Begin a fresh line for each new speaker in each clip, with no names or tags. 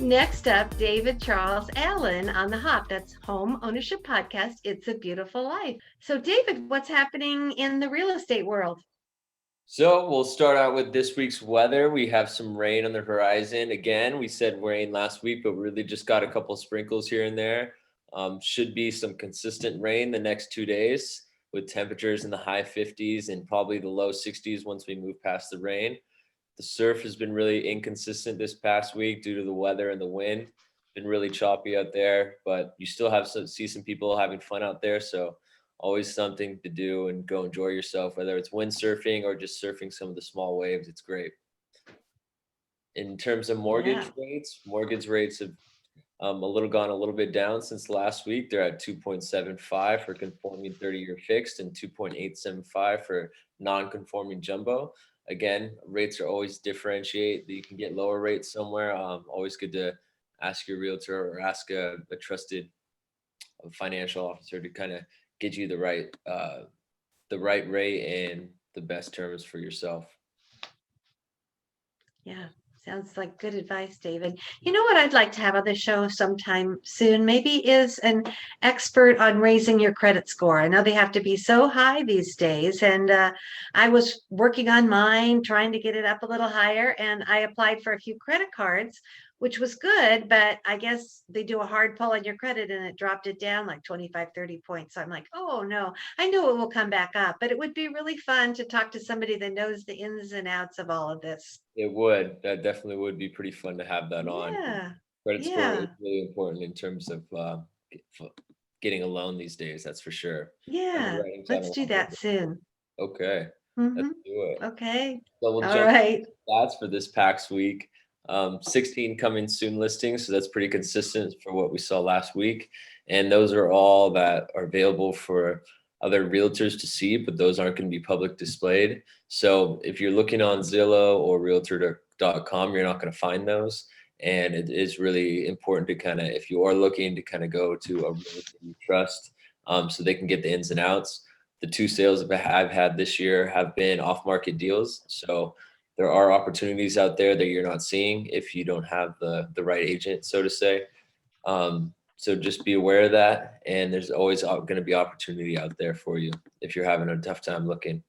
Next up, David Charles Allen on the Hop. That's Home Ownership Podcast. It's a Beautiful Life. So, David, what's happening in the real estate world?
So we'll start out with this week's weather. We have some rain on the horizon. Again, we said rain last week, but really just got a couple sprinkles here and there. Should be some consistent rain the next 2 days with temperatures in the high 50s and probably the low 60s once we move past the rain. The surf has been really inconsistent this past week due to the weather and the wind. Been really choppy out there, but you still see some people having fun out there. So always something to do and go enjoy yourself, whether it's windsurfing or just surfing some of the small waves. It's great. In terms of
Yeah.
mortgage rates have a little bit down since last week. They're at 2.75 for conforming 30-year fixed and 2.875 for non-conforming jumbo. Again, rates are always differentiate. You can get lower rates somewhere. Always good to ask your realtor or ask a trusted financial officer to kind of get you the right rate and the best terms for yourself.
Yeah, sounds like good advice, David. You know what I'd like to have on the show sometime soon, maybe is an expert on raising your credit score. I know they have to be so high these days, and I was working on mine, trying to get it up a little higher, and I applied for a few credit cards, which was good, but I guess they do a hard pull on your credit and it dropped it down like 25, 30 points. So I'm like, oh no, I know it will come back up, but it would be really fun to talk to somebody that knows the ins and outs of all of this.
It would. That definitely would be pretty fun to have that on.
Yeah.
Credit score is
Yeah.
really important in terms of getting a loan these days. That's for sure. I'm
Yeah.
writing down a
Let's
lot
do
of
that soon.
Okay, let's
Hmm.
do it.
Okay.
So we'll
All
jump
right.
stats for this PAX week. 16 coming soon listings, so that's pretty consistent for what we saw last week. And those are all that are available for other realtors to see, but those aren't going to be public displayed. So if you're looking on Zillow or realtor.com, you're not going to find those. And it is really important to kind of, if you are looking to kind of go to a realtor you trust, so they can get the ins and outs. The two sales that I've had this year have been off market deals. So there are opportunities out there that you're not seeing if you don't have the right agent, so to say. So just be aware of that, and there's always going to be opportunity out there for you if you're having a tough time looking.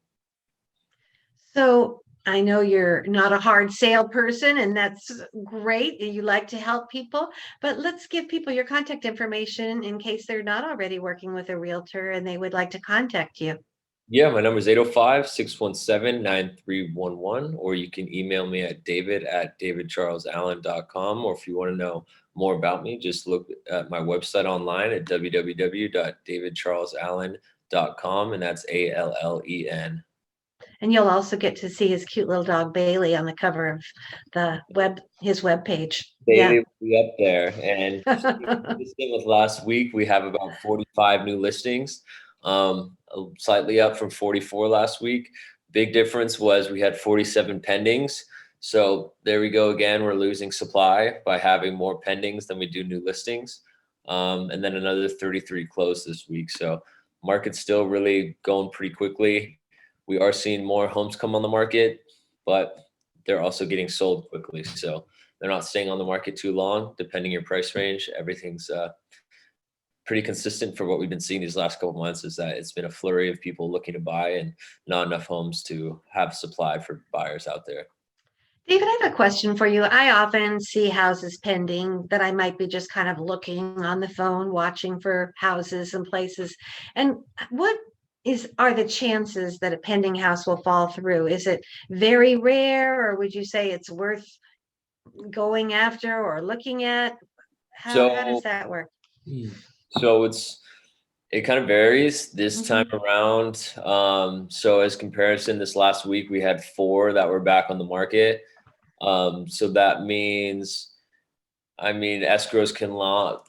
So I know you're not a hard sale person, and that's great. You like to help people, but let's give people your contact information in case they're not already working with a realtor and they would like to contact you.
Yeah, my number is 805-617-9311, or you can email me at david@davidcharlesallen.com. Or if you want to know more about me, just look at my website online at www.davidcharlesallen.com, and that's ALLEN.
And you'll also get to see his cute little dog Bailey on the cover of his web page. Yeah.
Bailey will be up there. And consistent with last week, we have about 45 new listings, slightly up from 44 last week. Big difference was we had 47 pendings. So there we go again. We're losing supply by having more pendings than we do new listings. And then another 33 closed this week. So market's still really going pretty quickly. We are seeing more homes come on the market, but they're also getting sold quickly. So they're not staying on the market too long, depending your price range. Everything's pretty consistent for what we've been seeing these last couple months is that it's been a flurry of people looking to buy and not enough homes to have supply for buyers out there.
David, I have a question for you. I often see houses pending that I might be just kind of looking on the phone, watching for houses and places. And what are the chances that a pending house will fall through? Is it very rare, or would you say it's worth going after or looking at? How does
So,
that work?
so it kind of varies this time
Hmm.
around. So as comparison, this last week we had 4 that were back on the market. So that means, I mean, escrows can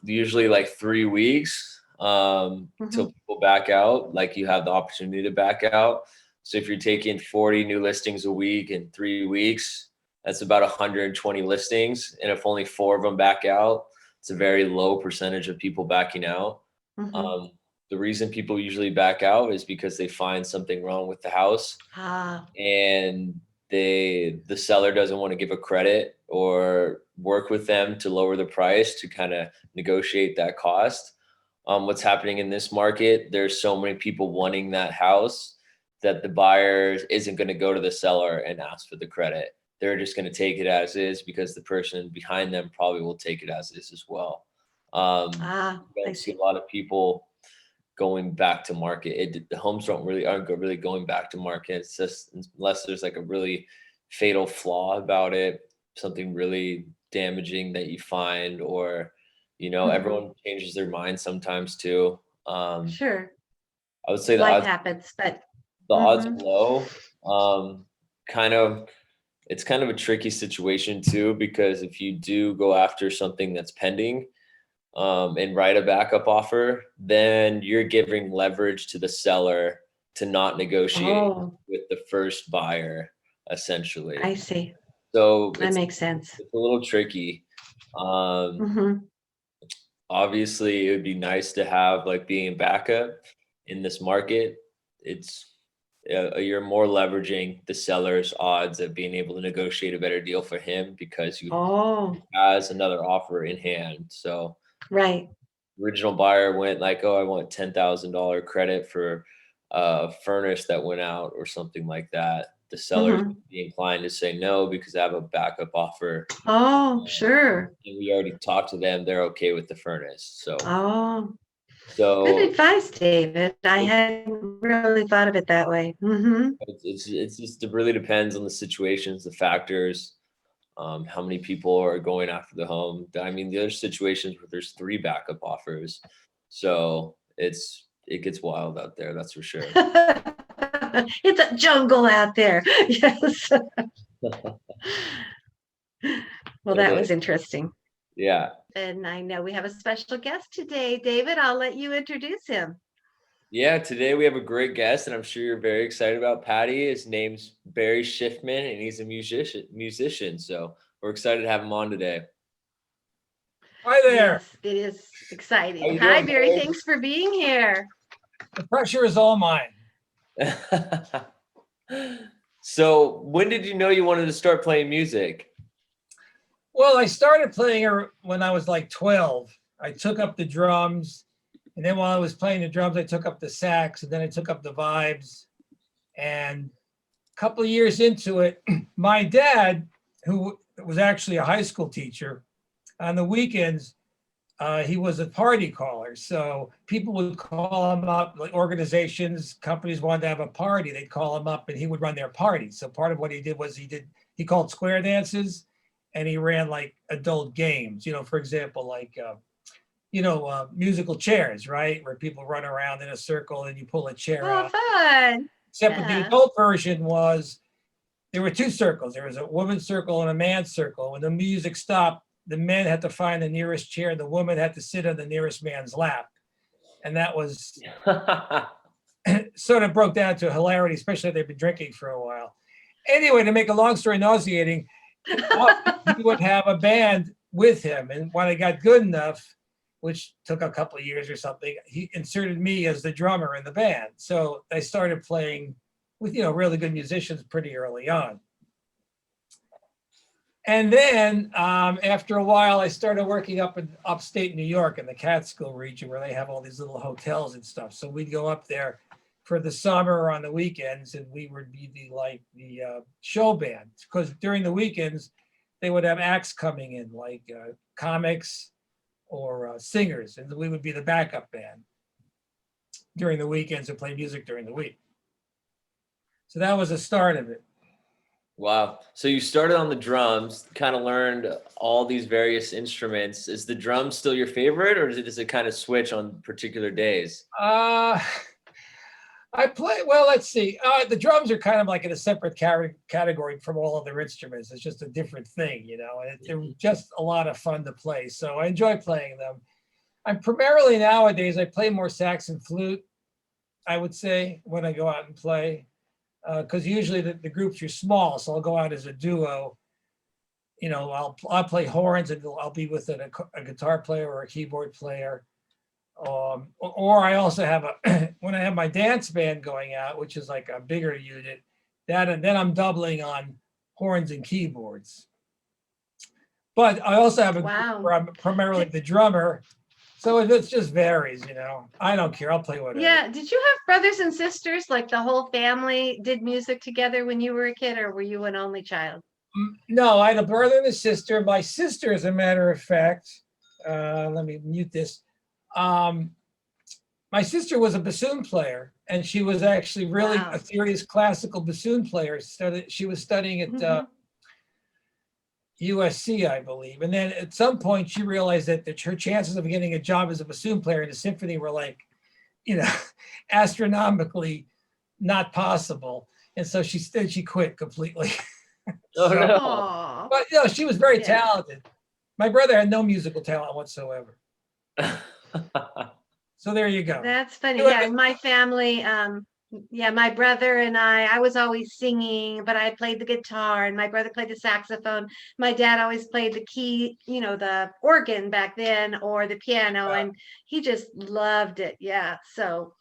usually like 3 weeks till
Hmm.
people back out. Like you have the opportunity to back out. So if you're taking 40 new listings a week in 3 weeks, that's about 120 listings. And if only 4 of them back out, it's a very low percentage of people backing out.
Hmm.
Um, the reason people usually back out is because they find something wrong with the house
Ah,
and the seller doesn't want to give a credit or work with them to lower the price to kind of negotiate that cost. What's happening in this market, there's so many people wanting that house that the buyer isn't going to go to the seller and ask for the credit. They're just going to take it as is because the person behind them probably will take it as is as well.
I
You don't see
see.
a lot of people going back to market. The homes aren't really going back to market. It's just unless there's like a really fatal flaw about it, something really damaging that you find, or
Mhm.
everyone changes their mind sometimes too.
Sure.
I would say
Life happens, but
the odds are
mhm.
low. Kind of it's kind of a tricky situation too, because if you do go after something that's pending, and write a backup offer, then you're giving leverage to the seller to not negotiate
Oh,
with the first buyer, essentially.
I see.
So
That makes sense.
it's a little tricky. Um,
Mhm.
Obviously, it would be nice to have like being a backup in this market. It's you're more leveraging the seller's odds of being able to negotiate a better deal for him because you
Oh,
has another offer in hand. So
right.
original buyer went like, oh, I want $10,000 credit for a furnace that went out or something like that. The seller's
Mhm.
be inclined to say no because I have a backup offer.
Oh,
Um,
sure.
and we already talked to them; they're okay with the furnace.
Oh, good
So
advice, David. I
it,
hadn't really thought of it that way. Hmm.
it's just it really depends on the situations, the factors, how many people are going after the home. I mean, the other situations where there's three backup offers, so it gets wild out there. That's for sure.
It's a jungle out there. Yes. Well,
It
that
is.
was interesting.
Yeah.
And I know we have a special guest today, David. I'll let you introduce him.
Yeah, today we have a great guest, and I'm sure you're very excited about Patty. His name's Barry Schiffman, and he's a musician. So we're excited to have him on today.
Hi there.
Yes, it is
How
exciting.
you
Hi,
doing,
Barry. Thanks for being here.
The pressure is all mine.
Barry? So when did you know you wanted to start playing music?
Well, I started playing her when I was like 12. I took up the drums. And then while I was playing the drums, I took up the sax, and then I took up the vibes. And a couple of years into it, my dad, who was actually a high school teacher, on the weekends, he was a party caller. So people would call him up, like organizations, companies wanted to have a party. They'd call him up and he would run their party. So part of what he did was he called square dances, and he ran like adult games, for example, like, musical chairs, right? Where people run around in a circle and you pull a chair
Oh,
out.
fun.
Except with the
Yeah.
adult version was there were two circles. There was a woman's circle and a man's circle. When the music stopped, the men had to find the nearest chair. The woman had to sit on the nearest man's lap. And that was sort of broke down to hilarity, especially if they've been drinking for a while. Anyway, to make a long story nauseating, he would have a band with him. And when I got good enough, which took a couple of years or something, he inserted me as the drummer in the band. So I started playing with, really good musicians pretty early on. And then after a while, I started working up in upstate New York in the Catskill region where they have all these little hotels and stuff. So we'd go up there for the summer or on the weekends, and we would be the show band, because during the weekends they would have acts coming in like comics or singers, and we would be the backup band during the weekends and play music during the week. So that was the start of it.
Wow. So you started on the drums, kind of learned all these various instruments. Is the drum still your favorite, or does it kind of switch on particular days?
Uh, I play, well, let's see. The drums are kind of like in a separate category from all other instruments. It's just a different thing, and they're just a lot of fun to play. So I enjoy playing them. I'm primarily nowadays, I play more sax and flute, I would say, when I go out and play. Because usually the groups are small, so I'll go out as a duo. I'll play horns, and I'll be with a guitar player or a keyboard player. Or I also have when I have my dance band going out, which is like a bigger unit, then I'm doubling on horns and keyboards. But I also have a group
Wow.
where I'm primarily the drummer. So it just varies, you know. I don't care. I'll play whatever.
Yeah. Did you have brothers and sisters? Like the whole family did music together when you were a kid, or were you an only child?
No, I had a brother and a sister. My sister, as a matter of fact, let me mute this. My sister was a bassoon player, and she was actually really
Wow.
a serious classical bassoon player. She was studying at USC, I believe. And then at some point, she realized that her chances of getting a job as a bassoon player in a symphony were like, you know, astronomically not possible. And so she quit completely.
Oh,
So-
no.
Aw.
But you know, she was very
Yeah.
talented. My brother had no musical talent whatsoever. So there you go.
That's funny.
You
Yeah,
have-
in my family, yeah, my brother and I was always singing, but I played the guitar and my brother played the saxophone. My dad always played the key, you know, the organ back then or the piano, and he just loved it. Yeah. So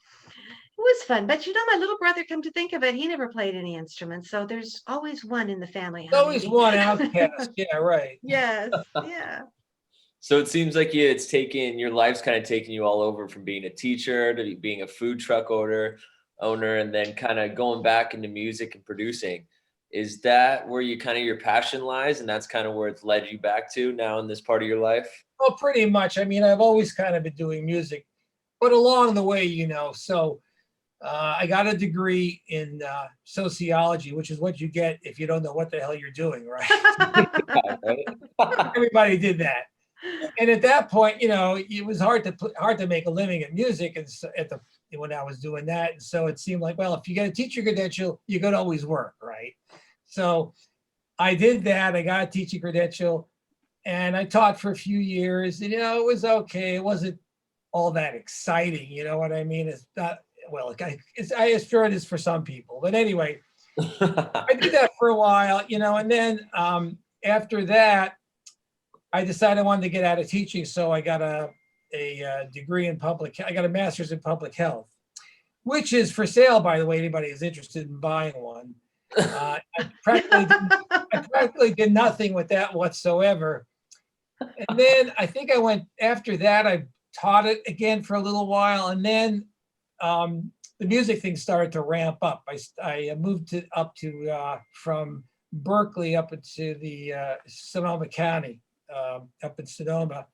it was fun. But you know, my little brother, come to think of it, he never played any instruments. So there's always one in the family.
There's always
maybe.
one outcast. Yeah, right.
Yes. Yeah.
So it seems like your life's kind of taken you all over, from being a teacher to being a food truck owner, and then kind of going back into music and producing. Is that where your passion lies, and that's kind of where it's led you back to now in this part of your life?
Well, pretty much. I mean, I've always kind of been doing music, but along the way, you know, so I got a degree in sociology, which is what you get if you don't know what the hell you're doing, right?
Yeah, right?
Everybody did that. And at that point, you know, it was hard to make a living at music, and so when I was doing that, and so it seemed like, well, if you get a teacher credential, you could always work, right? So I did that. I got a teaching credential, and I taught for a few years, and you know, it was okay. It wasn't all that exciting, you know what I mean? It's not, well, I'm sure it is for some people, but anyway, I did that for a while, you know, and then after that, I decided I wanted to get out of teaching, so I got a degree in I got a master's in public health, which is for sale, by the way, anybody is interested in buying one. I practically did nothing with that whatsoever. And then I think after that, I taught it again for a little while, and then the music thing started to ramp up. I moved from Berkeley up into the Sonoma County, up in Sonoma.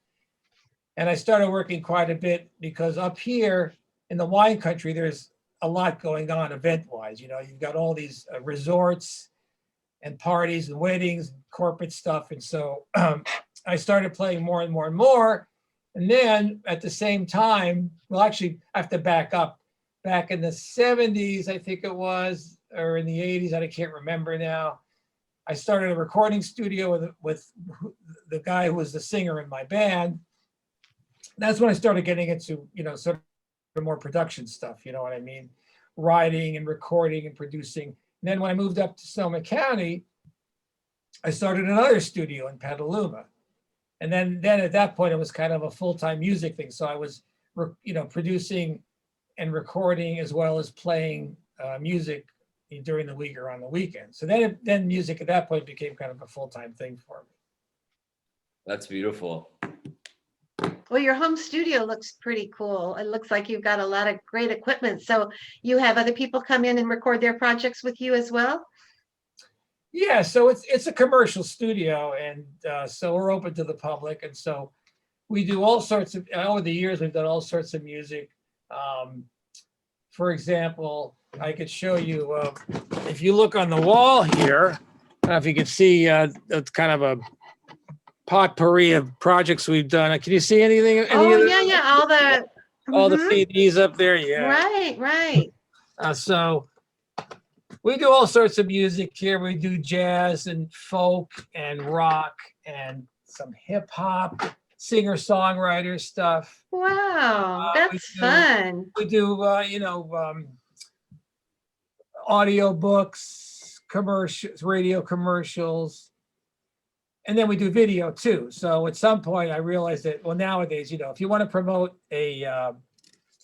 And I started working quite a bit because up here in the wine country, there's a lot going on event-wise. You know, you've got all these resorts and parties and weddings and corporate stuff. And so I started playing more and more and more. And then at the same time, well, actually, I have to back up. Back in the 70s, I think it was, or in the 80s, I can't remember now. I started a recording studio with the guy who was the singer in my band. That's when I started getting into, you know, sort of more production stuff, you know what I mean? Writing and recording and producing. And then when I moved up to Sonoma County, I started another studio in Petaluma. And then at that point, it was kind of a full-time music thing. So I was, you know, producing and recording as well as playing music during the week or on the weekend. So then music at that point became kind of a full-time thing for me.
That's beautiful.
Well, your home studio looks pretty cool. It looks like you've got a lot of great equipment. So you have other people come in and record their projects with you as well?
Yeah, so it's a commercial studio, and so we're open to the public. And so we do all sorts of, over the years, we've done all sorts of music. For example, I could show you, if you look on the wall here, I don't know if you can see, it's kind of a potpourri of projects we've done. Can you see anything?
Oh, yeah.
All the
Mhm.
CDs up there, yeah.
Right.
So we do all sorts of music here. We do jazz and folk and rock and some hip hop, singer-songwriter stuff.
Wow, that's fun.
We do, you know, audio books, commercials, radio commercials, and then we do video too. So at some point I realized that, well, nowadays, you know, if you want to promote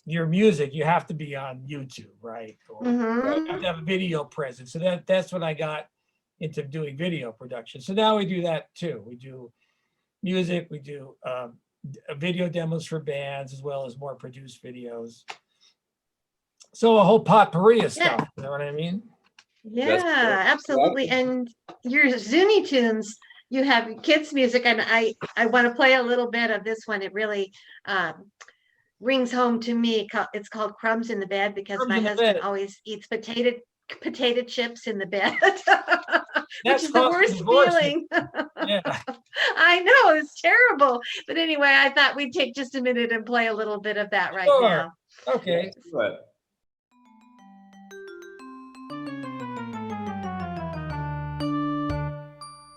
your music, you have to be on YouTube, right? Or you have to have a video presence. So that's when I got into doing video production. So now we do that too. We do music, we do video demos for bands, as well as more produced videos. So a whole potpourri of stuff, you know what I mean?
Yeah, absolutely. And your Zooney Tunes, you have kids music, and I want to play a little bit of this one. It really rings home to me. It's called Crumbs in the Bed, because
Crumbs
my
in the
husband
Bed.
always eats potato chips in the bed, which
That's
is the worst
divorce.
feeling.
Yeah.
I know, it's terrible. But anyway, I thought we'd take just a minute and play a little bit of that right
Sure.
now.
Okay.
Right.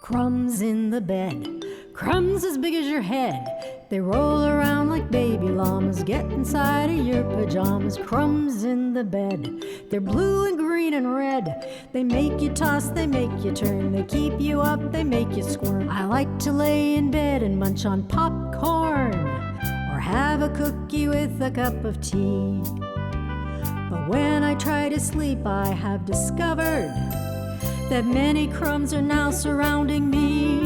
Crumbs in the bed, crumbs as big as your head. They roll around like baby llamas, get inside of your pajamas. Crumbs in the bed, they're blue and green and red. They make you toss, they make you turn, they keep you up, they make you squirm. I like to lay in bed and munch on popcorn, or have a cookie with a cup of tea. But when I try to sleep, I have discovered that many crumbs are now surrounding me.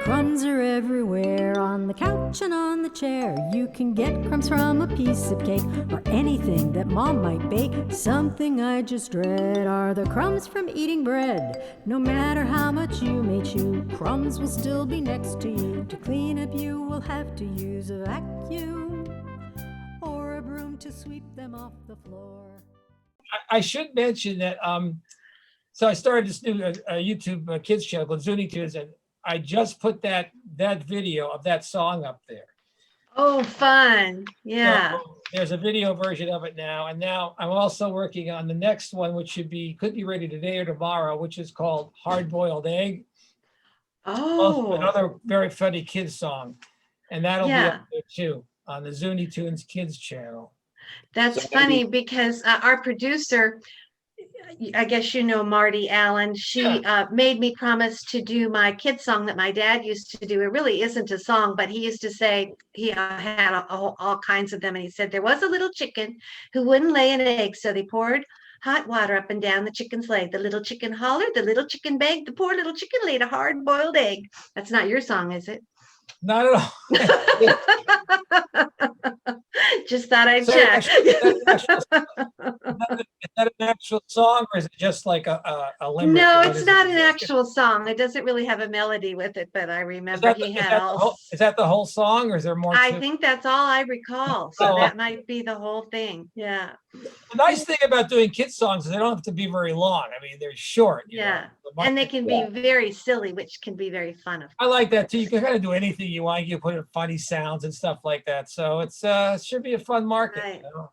Crumbs are everywhere, on the couch and on the chair. You can get crumbs from a piece of cake or anything that Mom might bake. Something I just dread are the crumbs from eating bread. No matter how much you may chew, crumbs will still be next to you. To clean up, you will have to use a vacuum or a broom to sweep them off the floor.
I should mention that so I started this new YouTube kids channel called Zooney Tunes, and I just put that video of that song up there.
Oh, fun. Yeah.
So there's a video version of it now, and now I'm also working on the next one, which could be ready today or tomorrow, which is called Hard Boiled Egg. Also
Oh,
another very funny kids song, and that'll be
yeah.
up there too on the Zooney Tunes kids channel.
That's
So
funny
maybe-
because our producer, I guess you know Marty Allen, she made me promise to do my kid song that my dad used to do. It really isn't a song, but he used to say, he had all kinds of them. And he said, there was a little chicken who wouldn't lay an egg. So they poured hot water up and down the chicken's leg. The little chicken hollered, the little chicken begged, the poor little chicken laid a hard boiled egg. That's not your song, is it?
Not at all.
Just thought I'd
So
check.
is that an actual song, or is it just like a limerick?
No,
What
it's
is it?
not an actual song. It doesn't really have a melody with it, but I
Is
remember
that,
he
is
had
that the
all.
whole, is that the whole song, or is there more
I
to it?
think that's all I recall. So
Oh.
that might be the whole thing. Yeah.
The nice thing about doing kids songs is they don't have to be very long. I mean, they're short. you know.
Yeah.
The
And they can
Yeah.
be very silly, which can be very fun.
I like that too. You can kind of do anything you want. You can put in funny sounds and stuff like that. So it's it should be a fun market.
Right.
You know?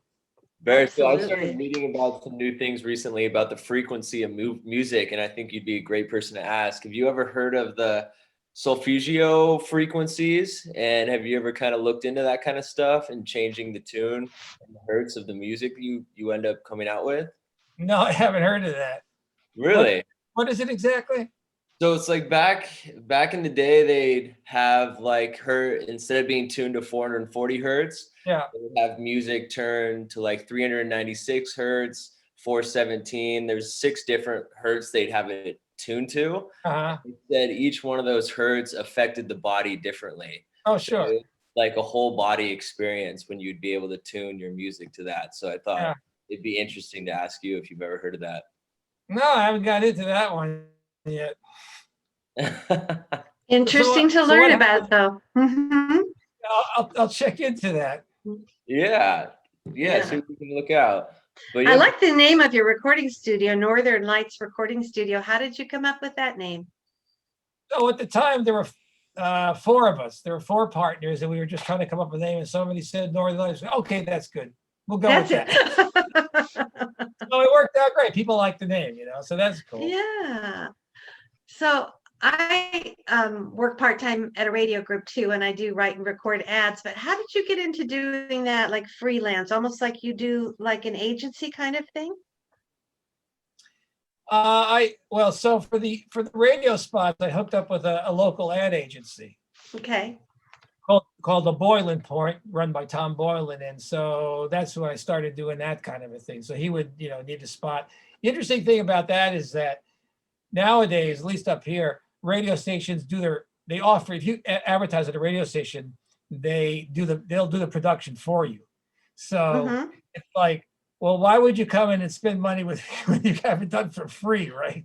Very cool. I
Absolutely.
started reading about some new things recently about the frequency of music, and I think you'd be a great person to ask. Have you ever heard of the solfeggio frequencies? And have you ever kind of looked into that kind of stuff and changing the tune and the hertz of the music you end up coming out with?
No, I haven't heard of that.
Really?
What is it exactly?
So it's like back in the day, they'd have like instead of being tuned to 440 hertz,
Yeah.
they would have music turned to like 396 hertz, 417. There's 6 different hertz they'd have it tuned to.
Uh-huh.
Instead, each one of those hertz affected the body differently.
Oh,
So
sure.
it's like a whole body experience when you'd be able to tune your music to that. So I thought
Yeah.
it'd be interesting to ask you if you've ever heard of that.
No, I haven't got into that one yet.
Interesting to
so
learn
what
about, though. Mhm.
I'll check into that.
Yeah.
Yeah.
So we can look out. But
I
yeah,
like the name of your recording studio, Northern Lights Recording Studio. How did you come up with that name?
So at the time, there were 4 of us. There were 4 partners, and we were just trying to come up with a name. And somebody said Northern Lights. Okay, that's good. We'll go
That's
with
it.
that. So it worked out great. People like the name, so that's cool.
Yeah. So I work part-time at a radio group too, and I do write and record ads. But how did you get into doing that, like freelance, almost like you do like an agency kind of thing?
So for the radio spots, I hooked up with a local ad agency
Okay.
called The Boylan Point, run by Tom Boylan, and so that's when I started doing that kind of a thing. So he would need a spot. The interesting thing about that is that nowadays, at least up here, radio stations they offer, if you advertise at a radio station, they'll do the production for you. So
Mhm.
it's like, well, why would you come in and spend money with when you have it done for free, right?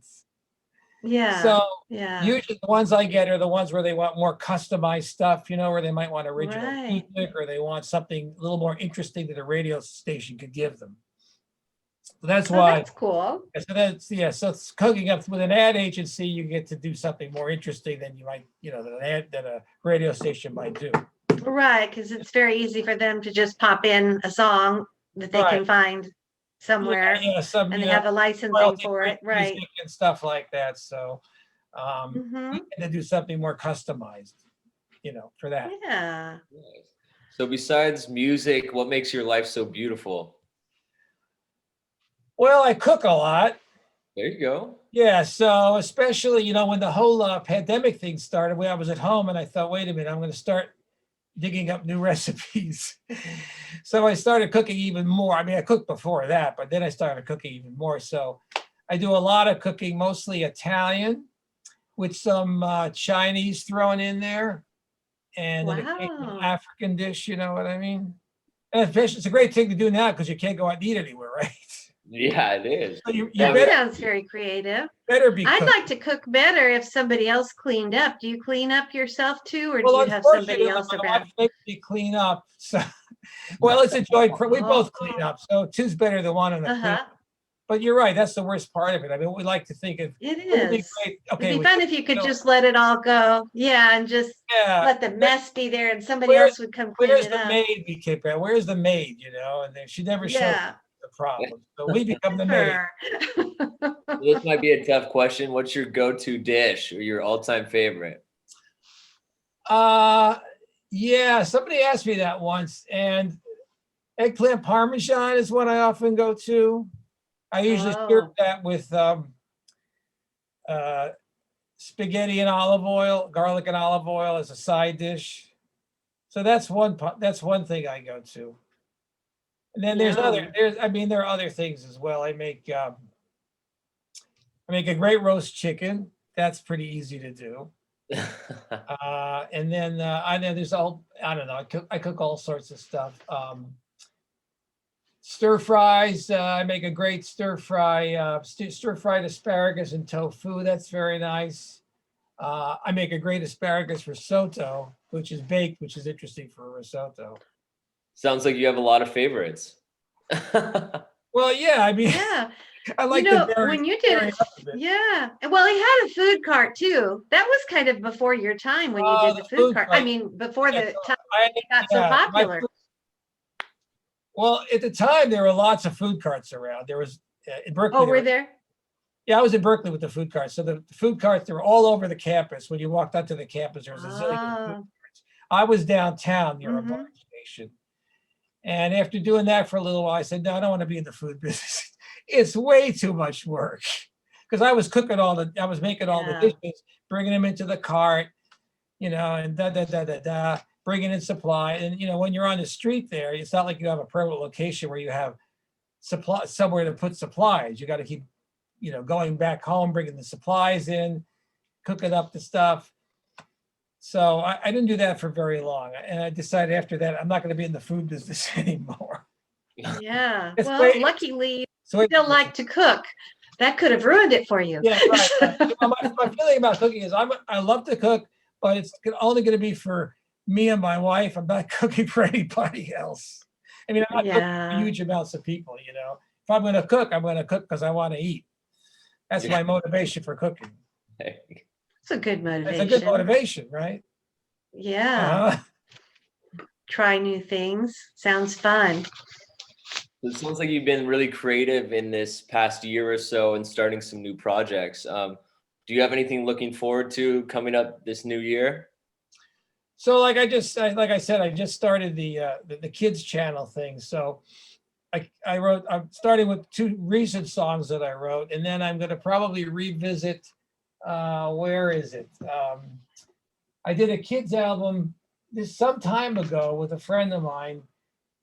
Yeah.
So
Yeah.
usually the ones I get are the ones where they want more customized stuff, where they might want original
Right.
music, or they want something a little more interesting that a radio station could give them. So that's
Oh,
why.
that's cool.
So it's cooking up with an ad agency. You get to do something more interesting than you might, than a radio station might do.
Right, because it's very easy for them to just pop in a song that they can find somewhere,
Some,
and they have a licensing for
royalty-free
it, right?
music and stuff like that. So we
Mhm.
get to do something more customized, for that.
Yeah.
So besides music, what makes your life so beautiful?
Well, I cook a lot.
There you go.
Yeah, so especially, when the whole pandemic thing started, when I was at home and I thought, wait a minute, I'm going to start digging up new recipes. So I started cooking even more. I mean, I cooked before that, but then I started cooking even more. So I do a lot of cooking, mostly Italian, with some Chinese thrown in there, and an occasional
Wow.
African dish, you know what I mean? And it's a great thing to do now because you can't go out and eat anywhere, right?
Yeah, it is.
So you
That
better,
sounds very creative.
better be
I'd
cooking.
like to cook better if somebody else cleaned up. Do you clean up yourself too, or do
Well,
you have somebody
unfortunately,
else
my
around?
wife makes me clean up. So, well, it's a joy. We both clean up, so two's better than one on the clean.
Uh-huh.
But you're right. That's the worst part of it. I mean, we like to think of.
It
Wouldn't it be
is.
great?
It'd
Okay,
be
we
fun
cook,
if you could just let it all go. Yeah, and just let the mess be there and somebody
Where-
else would come clean
Where's
it
the
up.
maid we keep at? Where's the maid? And then she never shows
Yeah.
the problem. So we become the maid.
Sure.
This might be a tough question. What's your go-to dish or your all-time favorite?
Yeah, somebody asked me that once, and eggplant parmesan is what I often go to. I usually serve
Oh.
that with spaghetti and olive oil, garlic and olive oil as a side dish. So that's one thing I go to. And then there are other things as well. I make a great roast chicken. That's pretty easy to do. And then I know I cook all sorts of stuff. Stir fries. I make a great stir-fried asparagus and tofu. That's very nice. I make a great asparagus risotto, which is baked, which is interesting for a risotto.
Sounds like you have a lot of favorites.
Well, yeah, I mean,
Yeah.
I like
When you did it, yeah. Well, he had a food cart too. That was kind of before your time when you did the food cart. I mean, before the time it got so popular.
Well, at the time, there were lots of food carts around. There was in Berkeley.
Oh, were there?
Yeah, I was in Berkeley with the food carts. So the food carts, they were all over the campus. When you walked onto the campus, there was a zillion food carts. I was downtown near a bar station. And after doing that for a little while, I said, no, I don't want to be in the food business. It's way too much work. Because I was making all the dishes, bringing them into the cart, and bringing in supply. And, when you're on the street there, it's not like you have a permanent location where you have supply somewhere to put supplies. You got to keep, going back home, bringing the supplies in, cooking up the stuff. So I didn't do that for very long. And I decided after that, I'm not going to be in the food business anymore.
Yeah.
It's
Well,
great.
luckily,
So
you still like to cook. That could have ruined it for you.
Yeah, right. My feeling about cooking is I love to cook, but it's only going to be for me and my wife. I'm not cooking for anybody else. I mean, I'm not cooking for huge amounts of people, If I'm going to cook because I want to eat. That's my motivation for cooking.
It's a good motivation.
It's a good motivation, right?
Yeah. Try new things. Sounds fun.
It sounds like you've been really creative in this past year or so and starting some new projects. Do you have anything looking forward to coming up this new year?
So like I said, I just started the kids channel thing. So I'm starting with 2 recent songs that I wrote, and then I'm going to probably revisit, where is it? I did a kids album some time ago with a friend of mine,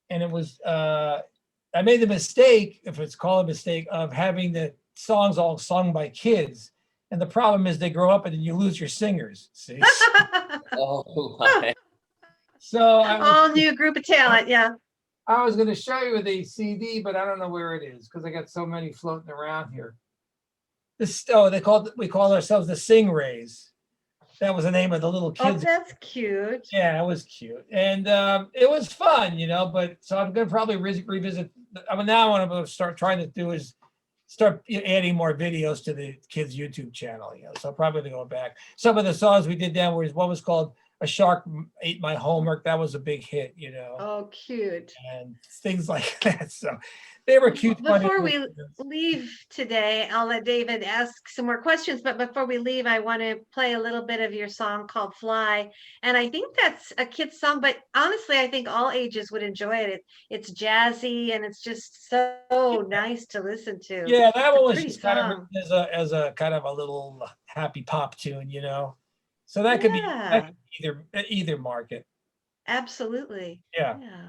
and it was, I made the mistake, if it's called a mistake, of having the songs all sung by kids. And the problem is they grow up and then you lose your singers. See?
Oh my.
So
All new group of talent. Yeah.
I was going to show you the CD, but I don't know where it is because I got so many floating around here. We call ourselves the Sing Rays. That was the name of the little
Oh,
kids.
that's cute.
Yeah, it was cute. And it was fun, but so I'm going to probably revisit. Now what I'm going to start trying to do is start adding more videos to the kids' YouTube channel. So I'm probably going back. Some of the songs we did then was one was called "A Shark Ate My Homework." That was a big hit,
Oh, cute.
and things like that. So they were cute.
Before we leave today, I'll let David ask some more questions. But before we leave, I want to play a little bit of your song called Fly. And I think that's a kid's song, but honestly, I think all ages would enjoy it. It's jazzy and it's just so nice to listen to.
Yeah, that
It's a
one was
pretty
just kind of
song.
as a kind of a little happy pop tune, So that could
Yeah.
be either market.
Absolutely.
Yeah.
Yeah.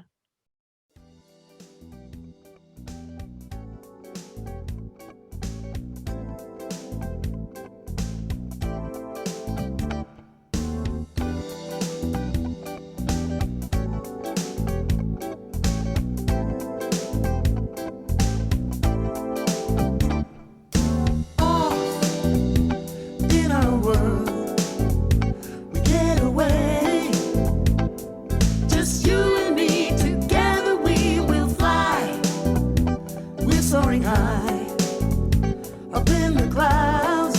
In our world, we get away. Just you and me, together we will fly. We're soaring high, up in the clouds.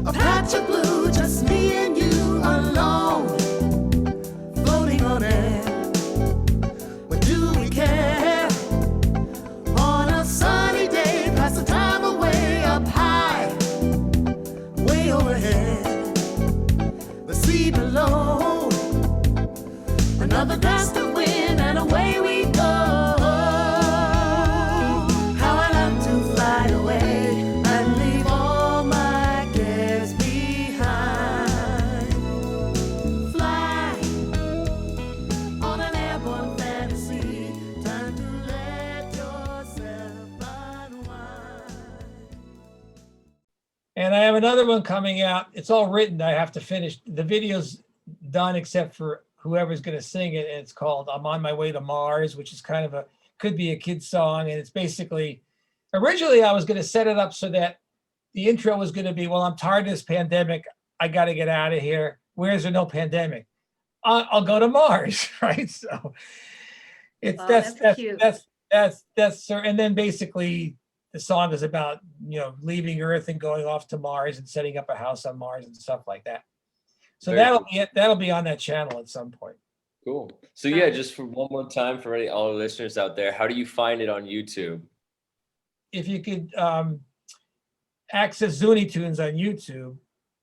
A patch of blue, just me and you alone. Floating on air, what do we care? On a sunny day, pass the time away up high. Way overhead, the sea below. Another gust of wind and away we go. How I love to fly away and leave all my cares behind. Fly on an airborne fantasy, time to let yourself unwind.
And I have another one coming out. It's all written. I have to finish. The video's done except for whoever's going to sing it. And it's called "I'm on My Way to Mars," which is kind of could be a kid's song. And it's basically, originally I was going to set it up so that the intro was going to be, well, I'm tired of this pandemic. I got to get out of here. Where is there no pandemic? I'll go to Mars, right? So it's
Oh,
that's
that's cute.
and then basically the song is about leaving Earth and going off to Mars and setting up a house on Mars and stuff like that. So
Very
that'll
cool.
be it. That'll be on that channel at some point.
Cool. So yeah, just for one more time for all the listeners out there, how do you find it on YouTube?
If you could access Zooney Tunes on YouTube,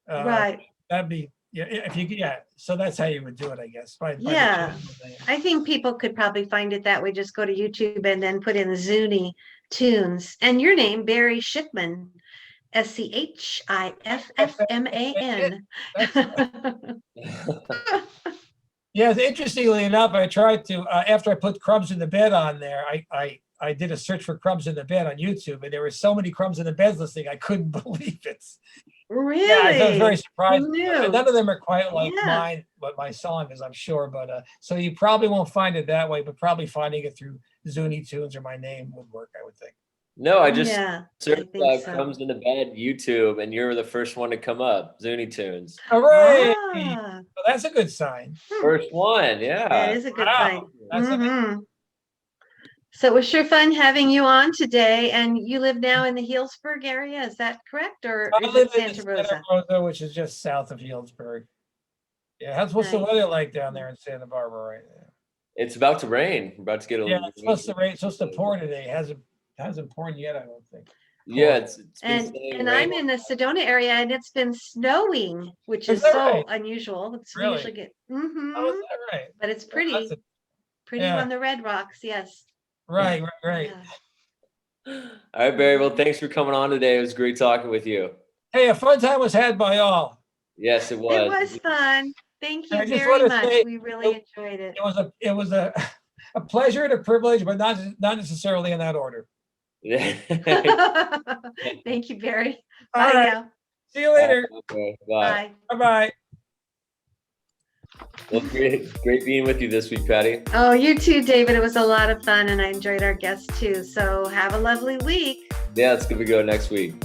Right.
that'd be if you could, So that's how you would do it, I guess. By the
Yeah.
channel name.
I think people could probably find it that way. Just go to YouTube and then put in the Zooney Tunes. And your name, Barry Schiffman, Schiffman.
Yes, interestingly enough, I tried to after I put Crumbs in the Bed on there, I did a search for Crumbs in the Bed on YouTube, and there were so many Crumbs in the Beds listing, I couldn't believe it.
Really?
Yeah, I was very surprised.
Who knew?
None of them are quite like
Yeah.
mine, but my song is, I'm sure. But so you probably won't find it that way, but probably finding it through Zooney Tunes or my name would work, I would think.
No, I just
Yeah,
searched
think so.
Comes in the Bed YouTube, and you're the first one to come up. Zooney Tunes,
Hooray!
Ah,
Well, that's a good sign.
first one. Yeah.
that is a good
Wow,
sign.
that's amazing.
Mhm. So it was sure fun having you on today. And you live now in the Healdsburg area, is that correct? Or
I
is
live
it
in
Santa
Santa
Rosa?
Rosa, which is just south of Healdsburg. Yeah, what's the
Nice.
weather like down there in Santa Barbara right now?
It's about to rain. We're about to get a
Yeah,
little.
it's supposed to rain. It's supposed to pour today. It hasn't poured yet, I don't think.
Yeah, it's been
And
staying
I'm
rain.
in the Sedona area and it's been snowing, which
Is
is
that
so
right?
unusual. It's
Really?
usually get
Oh, is that right?
but it's
That's
pretty
yeah.
on the Red Rocks, yes.
right.
Yeah.
All right, Barry. Well, thanks for coming on today. It was great talking with you.
Hey, a fun time was had by all.
Yes, it was.
It was fun. Thank you
I just
very
wanna
much.
say-
We really enjoyed it.
It was a pleasure and a privilege, but not necessarily in that order.
Yeah.
Thank you, Barry.
All
Bye
right.
now.
See you later.
Okay, bye.
Bye.
Bye-bye.
Well, great being with you this week, Patty.
Oh, you too, David. It was a lot of fun and I enjoyed our guests too. So have a lovely week.
Yeah, it's gonna go next week.